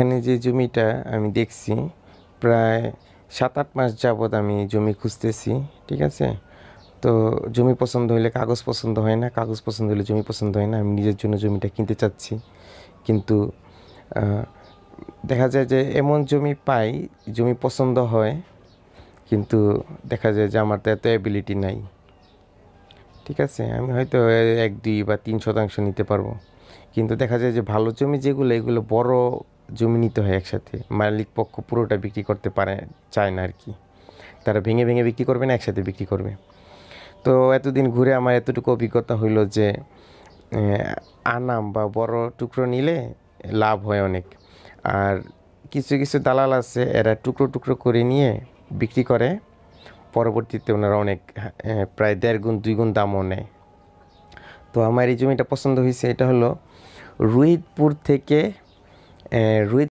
এখানে যে জমিটা আমি দেখছি প্রায় 7-8 মাস যাবৎ আমি জমি খুঁজতেছি, ঠিক আছে। তো জমি পছন্দ হইলে কাগজ পছন্দ হয় না, কাগজ পছন্দ হলে জমি পছন্দ হয় না। আমি নিজের জন্য জমিটা কিনতে চাচ্ছি, কিন্তু দেখা যায় যে এমন জমি পাই, জমি পছন্দ হয়, কিন্তু দেখা যায় যে আমার তো এত অ্যাবিলিটি নাই, ঠিক আছে। আমি হয়তো 1-2 বা 3% নিতে পারবো, কিন্তু দেখা যায় যে ভালো জমি যেগুলো, এগুলো বড় জমি নিতে হয় একসাথে। মালিক পক্ষ পুরোটা বিক্রি করতে চায় না আর কি। তারা ভেঙে ভেঙে বিক্রি করবে না, একসাথে বিক্রি করবে। তো এতদিন ঘুরে আমার এতটুকু অভিজ্ঞতা হইলো যে আনাম বা বড় টুকরো নিলে লাভ হয় অনেক। আর কিছু কিছু দালাল আছে, এরা টুকরো টুকরো করে নিয়ে বিক্রি করে, পরবর্তীতে ওনারা অনেক প্রায় 1.5 গুণ 2 গুণ দামও নেয়। তো আমার এই জমিটা পছন্দ হয়েছে, এটা হলো রুহিতপুর থেকে রুহিত